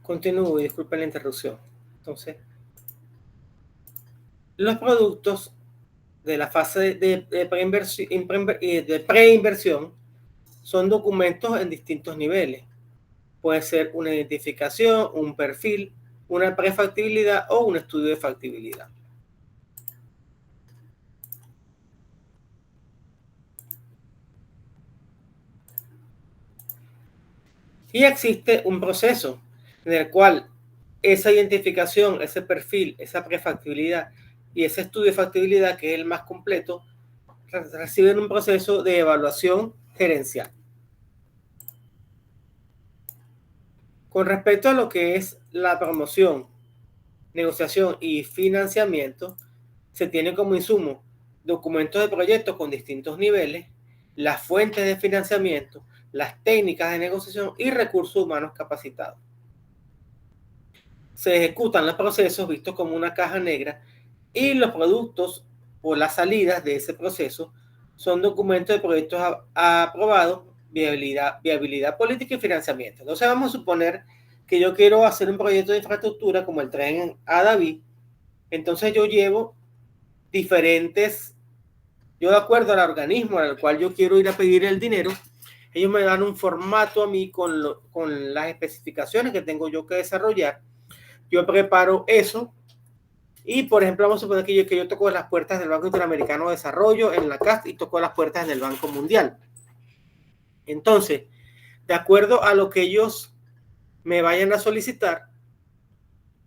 Continúo y disculpen la interrupción. Entonces, los productos de la fase de preinversión son documentos en distintos niveles. Puede ser una identificación, un perfil, una prefactibilidad o un estudio de factibilidad. Y existe un proceso en el cual esa identificación, ese perfil, esa prefactibilidad y ese estudio de factibilidad, que es el más completo, reciben un proceso de evaluación gerencial. Con respecto a lo que es la promoción, negociación y financiamiento, se tiene como insumo documentos de proyectos con distintos niveles, las fuentes de financiamiento, las técnicas de negociación y recursos humanos capacitados. Se ejecutan los procesos vistos como una caja negra y los productos o las salidas de ese proceso son documentos de proyectos aprobados, viabilidad política y financiamiento. Entonces vamos a suponer que yo quiero hacer un proyecto de infraestructura como el tren a David. Entonces yo llevo diferentes, yo de acuerdo al organismo al cual yo quiero ir a pedir el dinero, ellos me dan un formato a mí con las especificaciones que tengo yo que desarrollar. Yo preparo eso y, por ejemplo, vamos a suponer que yo toco las puertas del Banco Interamericano de Desarrollo en la CAF y toco las puertas del Banco Mundial. Entonces, de acuerdo a lo que ellos me vayan a solicitar,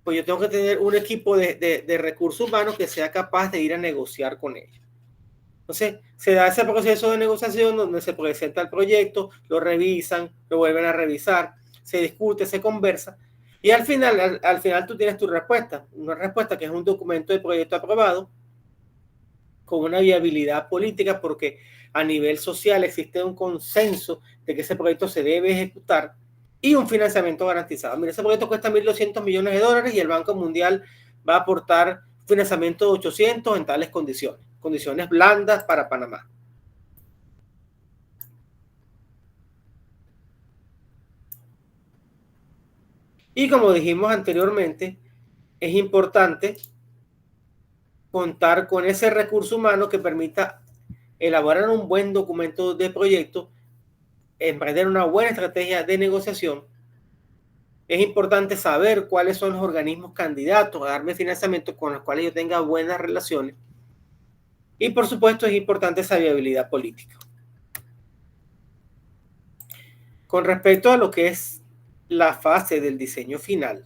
pues yo tengo que tener un equipo de recursos humanos que sea capaz de ir a negociar con ellos. Entonces, se da ese proceso de negociación donde se presenta el proyecto, lo revisan, lo vuelven a revisar, se discute, se conversa, y al final tú tienes tu respuesta, una respuesta que es un documento de proyecto aprobado con una viabilidad política, porque a nivel social existe un consenso de que ese proyecto se debe ejecutar y un financiamiento garantizado. Mira, ese proyecto cuesta $1.200 millones y el Banco Mundial va a aportar financiamiento de 800 en tales condiciones blandas para Panamá. Y como dijimos anteriormente, es importante contar con ese recurso humano que permita elaborar un buen documento de proyecto, emprender una buena estrategia de negociación. Es importante saber cuáles son los organismos candidatos a darme financiamiento con los cuales yo tenga buenas relaciones. Y por supuesto es importante esa viabilidad política. Con respecto a lo que es la fase del diseño final,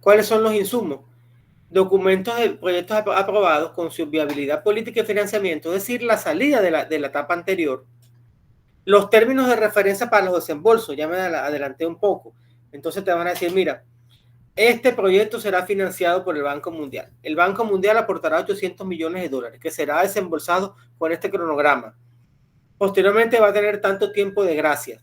¿cuáles son los insumos? Documentos de proyectos aprobados con su viabilidad política y financiamiento, es decir, la salida de la etapa anterior. Los términos de referencia para los desembolsos, ya me adelanté un poco. Entonces te van a decir, mira, este proyecto será financiado por el Banco Mundial. El Banco Mundial aportará $800 millones que será desembolsado con este cronograma. Posteriormente va a tener tanto tiempo de gracia.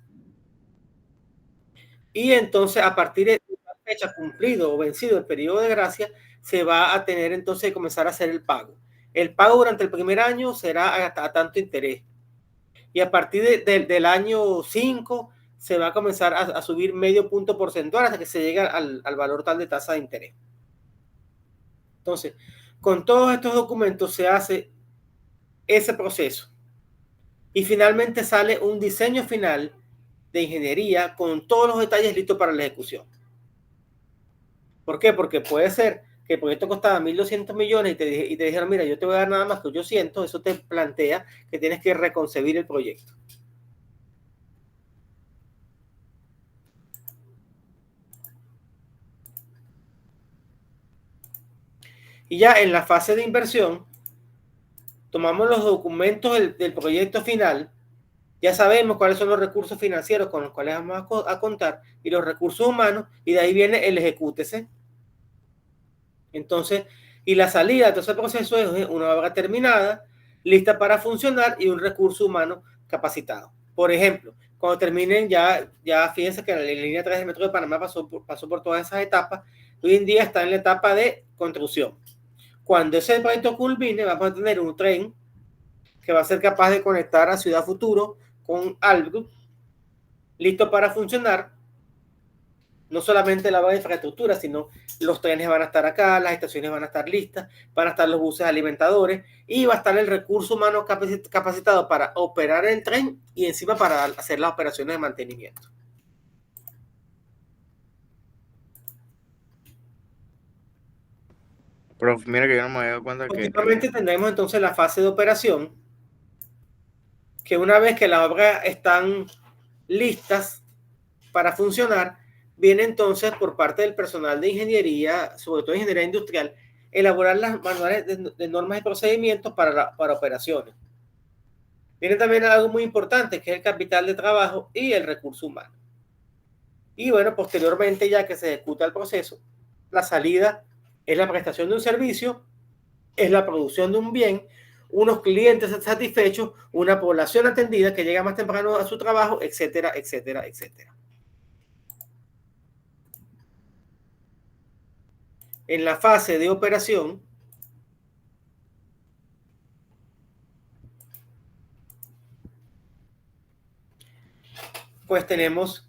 Y entonces, a partir de la fecha cumplido o vencido el periodo de gracia, se va a tener entonces que comenzar a hacer el pago. El pago durante el primer año será a tanto interés. Y a partir del año 5 se va a comenzar a subir medio punto porcentual hasta que se llegue al valor tal de tasa de interés. Entonces, con todos estos documentos se hace ese proceso. Y finalmente sale un diseño final de ingeniería con todos los detalles listos para la ejecución. ¿Por qué? Porque puede ser que el proyecto costaba 1.200 millones y te dijeron, mira, yo te voy a dar nada más que 800, eso te plantea que tienes que reconcebir el proyecto. Y ya en la fase de inversión, tomamos los documentos del proyecto final, ya sabemos cuáles son los recursos financieros con los cuales vamos a contar y los recursos humanos, y de ahí viene el ejecútese. Entonces, y la salida de todo ese proceso es una obra terminada, lista para funcionar y un recurso humano capacitado. Por ejemplo, cuando terminen, ya fíjense que la línea 3 del Metro de Panamá pasó por todas esas etapas. Hoy en día está en la etapa de construcción. Cuando ese proyecto culmine, vamos a tener un tren que va a ser capaz de conectar a Ciudad Futuro con Albrook, listo para funcionar. No solamente la infraestructura, sino los trenes van a estar acá, las estaciones van a estar listas, van a estar los buses alimentadores y va a estar el recurso humano capacitado para operar el tren y encima para hacer las operaciones de mantenimiento. Prof, mira que yo no me había dado cuenta que... Posteriormente tendremos entonces la fase de operación, que una vez que las obras están listas para funcionar, viene entonces por parte del personal de ingeniería, sobre todo ingeniería industrial, elaborar las manuales de normas y procedimientos para operaciones. Viene también algo muy importante, que es el capital de trabajo y el recurso humano. Y bueno, posteriormente, ya que se ejecuta el proceso, la salida es la prestación de un servicio, es la producción de un bien, unos clientes satisfechos, una población atendida que llega más temprano a su trabajo, etcétera, etcétera, etcétera. En la fase de operación, pues tenemos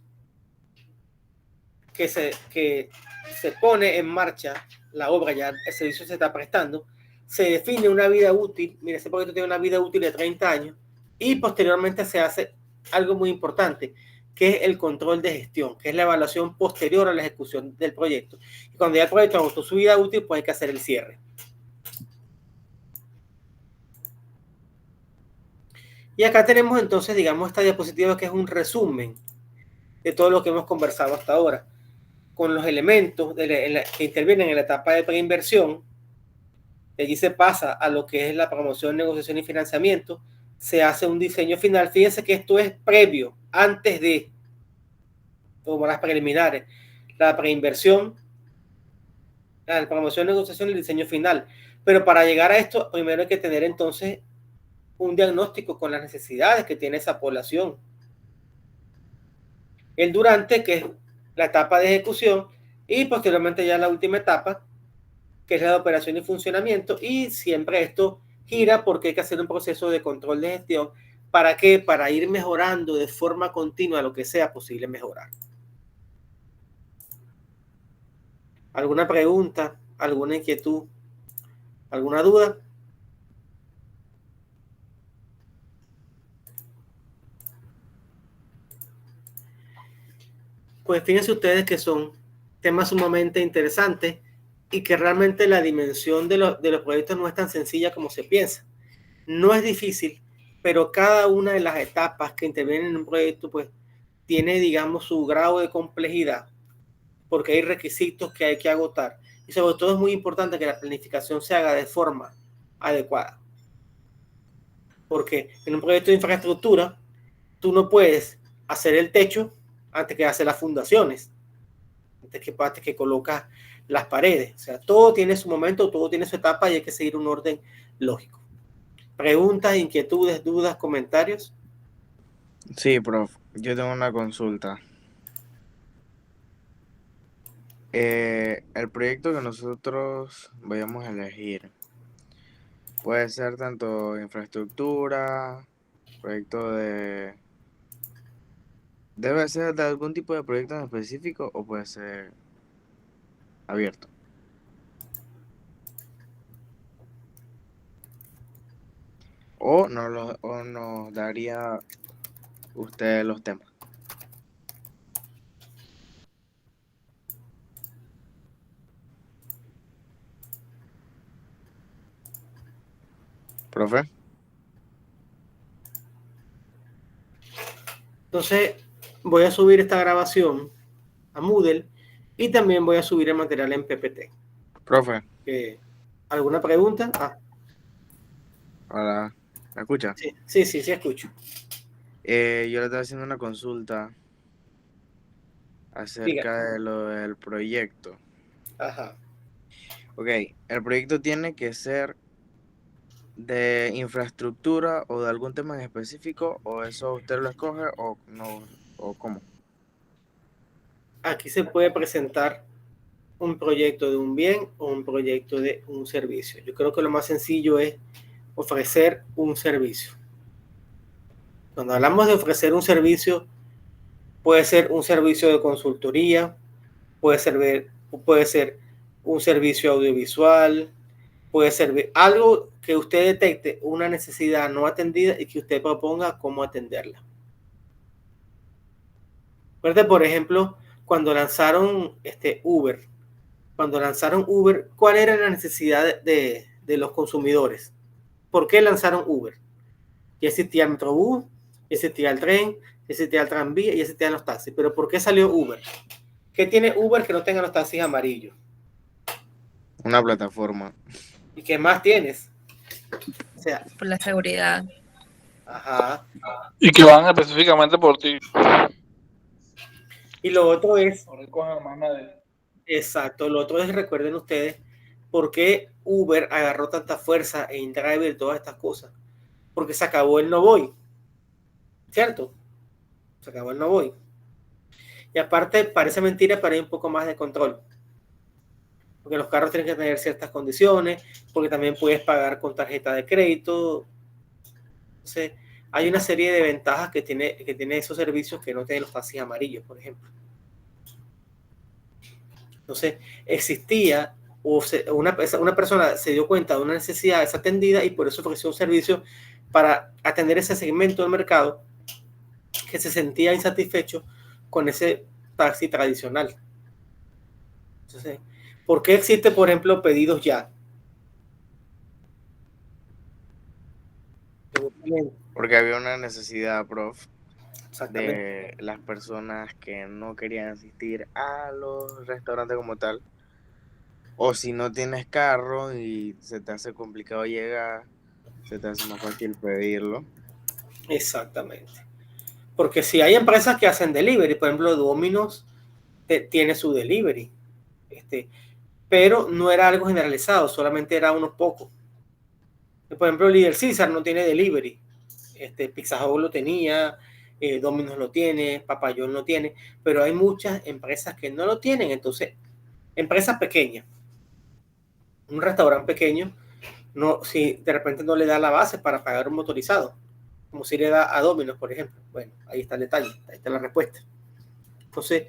que se pone en marcha la obra, ya el servicio se está prestando, se define una vida útil, mire, ese proyecto tiene una vida útil de 30 años, y posteriormente se hace algo muy importante, que es el control de gestión, que es la evaluación posterior a la ejecución del proyecto. Y cuando ya el proyecto agotó su vida útil, pues hay que hacer el cierre. Y acá tenemos entonces, digamos, esta diapositiva que es un resumen de todo lo que hemos conversado hasta ahora, con los elementos que intervienen en la etapa de preinversión. De allí se pasa a lo que es la promoción, negociación y financiamiento. Se hace un diseño final. Fíjense que esto es previo, antes de, como las preliminares, la preinversión, la promoción, negociación y el diseño final. Pero para llegar a esto, primero hay que tener entonces un diagnóstico con las necesidades que tiene esa población. El durante, que es la etapa de ejecución, y posteriormente ya la última etapa, que es la de operación y funcionamiento, y siempre esto gira porque hay que hacer un proceso de control de gestión. ¿Para qué? Para ir mejorando de forma continua lo que sea posible mejorar. ¿Alguna pregunta? ¿Alguna inquietud? ¿Alguna duda? Pues fíjense ustedes que son temas sumamente interesantes y que realmente la dimensión de los proyectos no es tan sencilla como se piensa. No es difícil, pero cada una de las etapas que intervienen en un proyecto pues tiene, digamos, su grado de complejidad, porque hay requisitos que hay que agotar. Y sobre todo es muy importante que la planificación se haga de forma adecuada. Porque en un proyecto de infraestructura, tú no puedes hacer el techo antes que hacer las fundaciones, antes que colocas las paredes. O sea, todo tiene su momento, todo tiene su etapa y hay que seguir un orden lógico. ¿Preguntas, inquietudes, dudas, comentarios? Sí, prof, yo tengo una consulta. El proyecto que nosotros vayamos a elegir puede ser tanto infraestructura, proyecto de... ¿Debe ser de algún tipo de proyecto en específico o puede ser abierto? O nos daría usted los temas. Profe. Entonces, voy a subir esta grabación a Moodle y también voy a subir el material en PPT. Profe. ¿Alguna pregunta? Hola, ¿me escucha? Sí, escucho. Yo le estaba haciendo una consulta acerca de lo del proyecto. Ajá. Ok, ¿el proyecto tiene que ser de infraestructura o de algún tema en específico o eso usted lo escoge o no, o cómo? Aquí se puede presentar un proyecto de un bien o un proyecto de un servicio. Yo creo que lo más sencillo es ofrecer un servicio. Cuando hablamos de ofrecer un servicio, puede ser un servicio de consultoría, puede ser un servicio audiovisual, puede ser algo que usted detecte una necesidad no atendida y que usted proponga cómo atenderla. Recuerde, por ejemplo, cuando lanzaron Uber, ¿cuál era la necesidad de los consumidores? ¿Por qué lanzaron Uber? Ya existía el Metrobús, ya existía el tren, ya existía el tranvía y ya existían los taxis. Pero ¿por qué salió Uber? ¿Qué tiene Uber que no tengan los taxis amarillos? Una plataforma. ¿Y qué más tienes? O sea, Por la seguridad. ajá. Y que van específicamente por ti. Y lo otro es, No recogen más nadie. exacto, lo otro es, recuerden ustedes, ¿por qué Uber agarró tanta fuerza en InDriver y todas estas cosas? Porque se acabó el no voy, ¿cierto? Se acabó el no voy. Y aparte, parece mentira, pero hay un poco más de control. Porque los carros tienen que tener ciertas condiciones, porque también puedes pagar con tarjeta de crédito. Entonces, hay una serie de ventajas que tiene esos servicios que no tienen los taxis amarillos, por ejemplo. Entonces, existía, una persona se dio cuenta de una necesidad, es atendida y por eso ofreció un servicio para atender ese segmento del mercado que se sentía insatisfecho con ese taxi tradicional. Entonces, ¿por qué existe, por ejemplo, pedidos ya? Porque había una necesidad, prof, Exactamente. de las personas que no querían asistir a los restaurantes como tal. O si no tienes carro y se te hace complicado llegar, se te hace más fácil pedirlo. Exactamente. Porque si hay empresas que hacen delivery, por ejemplo, Domino's tiene su delivery, pero no era algo generalizado, solamente era unos pocos. Por ejemplo, Little Caesar no tiene delivery, Pizza Hut lo tenía, Domino's lo tiene, Papa John's lo tiene, pero hay muchas empresas que no lo tienen. Entonces, empresas pequeñas, un restaurante pequeño, no, si de repente no le da la base para pagar un motorizado, como si le da a Domino's, por ejemplo. Bueno, ahí está el detalle, ahí está la respuesta. Entonces,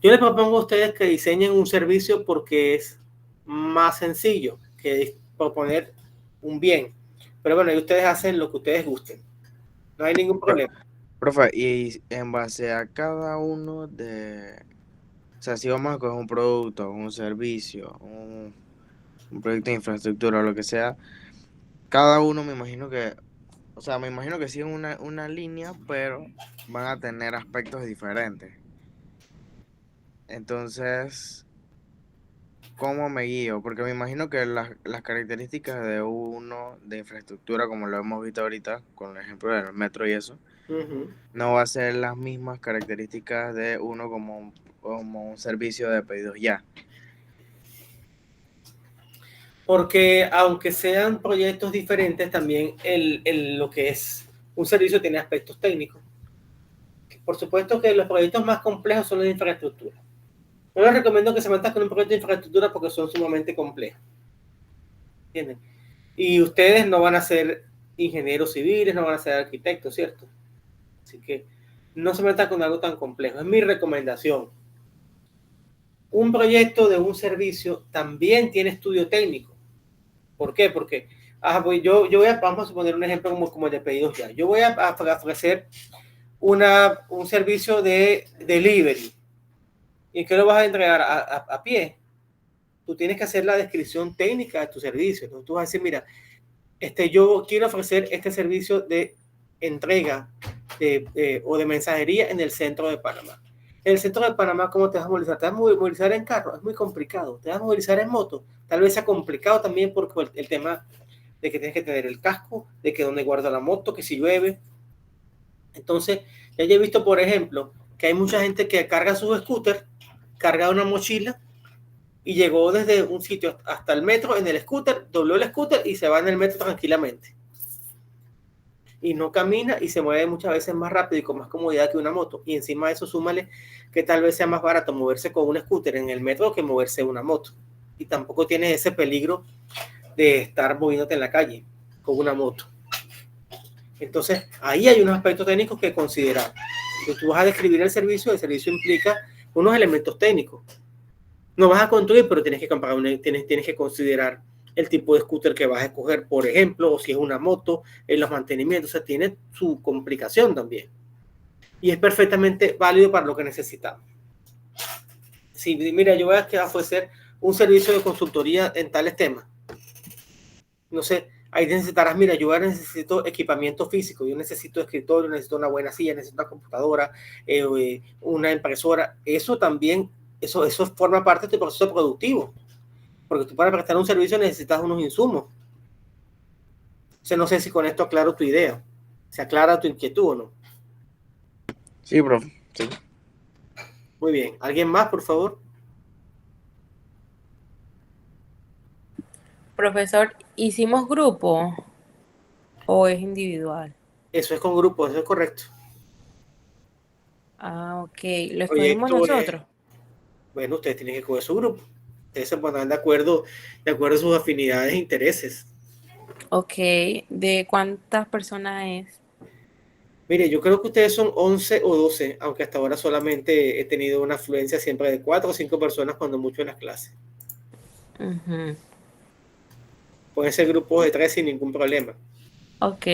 yo les propongo a ustedes que diseñen un servicio porque es más sencillo que proponer un bien. Pero bueno, y ustedes hacen lo que ustedes gusten. No hay ningún problema. Profe, y en base a cada uno de... O sea, si vamos a coger un producto, un servicio, un proyecto de infraestructura o lo que sea, cada uno me imagino que... O sea, me imagino que siguen una línea, pero van a tener aspectos diferentes. Entonces, ¿cómo me guío? Porque me imagino que las características de uno de infraestructura, como lo hemos visto ahorita, con el ejemplo del metro y eso, no va a ser las mismas características de uno como un servicio de pedidos ya. Porque aunque sean proyectos diferentes, también lo que es un servicio tiene aspectos técnicos. Por supuesto que los proyectos más complejos son los de infraestructura. No les recomiendo que se metan con un proyecto de infraestructura porque son sumamente complejos. ¿Entienden? Y ustedes no van a ser ingenieros civiles, no van a ser arquitectos, ¿cierto? Así que no se metan con algo tan complejo. Es mi recomendación. Un proyecto de un servicio también tiene estudio técnico. ¿Por qué? Porque pues yo voy vamos a poner un ejemplo como el de pedidos ya. Yo voy a ofrecer un servicio de delivery. ¿Y qué lo vas a entregar a pie? Tú tienes que hacer la descripción técnica de tu servicio. Entonces tú vas a decir, mira, yo quiero ofrecer este servicio de entrega o de mensajería en el centro de Panamá. En el centro de Panamá, ¿cómo te vas a movilizar? ¿Te vas a movilizar en carro? Es muy complicado. ¿Te vas a movilizar en moto? Tal vez sea complicado también porque el tema de que tienes que tener el casco, de que donde guarda la moto, que si llueve. Entonces, ya he visto, por ejemplo, que hay mucha gente que carga su scooter, carga una mochila y llegó desde un sitio hasta el metro en el scooter, dobló el scooter y se va en el metro tranquilamente. Y no camina y se mueve muchas veces más rápido y con más comodidad que una moto. Y encima de eso súmale que tal vez sea más barato moverse con un scooter en el metro que moverse en una moto. Y tampoco tienes ese peligro de estar moviéndote en la calle con una moto. Entonces, ahí hay unos aspectos técnicos que considerar. Si tú vas a describir el servicio implica unos elementos técnicos. No vas a construir, pero tienes que comprar tienes que considerar el tipo de scooter que vas a escoger, por ejemplo, o si es una moto, en los mantenimientos. O sea, tiene su complicación también. Y es perfectamente válido para lo que necesitamos. Si, mira, yo voy a ofrecer un servicio de consultoría en tales temas. No sé, ahí necesitarás, mira, yo necesito equipamiento físico, yo necesito escritorio, necesito una buena silla, necesito una computadora, una impresora. Eso también, eso forma parte de tu proceso productivo. Porque tú para prestar un servicio necesitas unos insumos. O sea, no sé si con esto aclaro tu idea. ¿Se aclara tu inquietud o no? Sí, profe. Sí. Muy bien. ¿Alguien más, por favor? Profesor, ¿hicimos grupo o es individual? Eso es con grupos, eso es correcto. Ah, ok. ¿Lo escogimos Proyecto, nosotros? Bueno, ustedes tienen que escoger su grupo. Ustedes se pondrán de acuerdo a sus afinidades e intereses. Ok. ¿De cuántas personas es? Mire, yo creo que ustedes son 11 o 12, aunque hasta ahora solamente he tenido una afluencia siempre de 4 o 5 personas cuando mucho en las clases. Ujú. Pueden ser grupos de 3 sin ningún problema. Ok.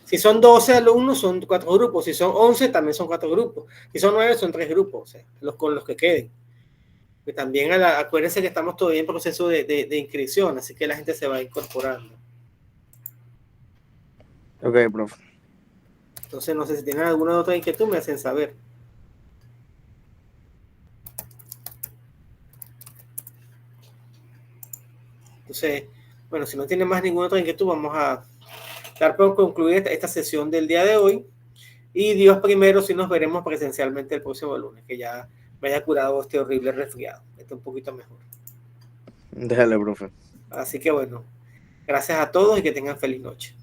Si son 12 alumnos, son 4 grupos. Si son 11, también son 4 grupos. Si son 9, son 3 grupos, o sea, con los que queden. Y también acuérdense que estamos todavía en proceso de inscripción, así que la gente se va incorporando. Ok, profe. Entonces, no sé si tienen alguna otra inquietud, me hacen saber. Entonces, bueno, si no tienen más ninguna otra inquietud, vamos a dar por concluir esta sesión del día de hoy. Y Dios primero, si nos veremos presencialmente el próximo lunes, que ya me haya curado este horrible resfriado. Está un poquito mejor. Déjale, profe. Así que bueno, gracias a todos y que tengan feliz noche.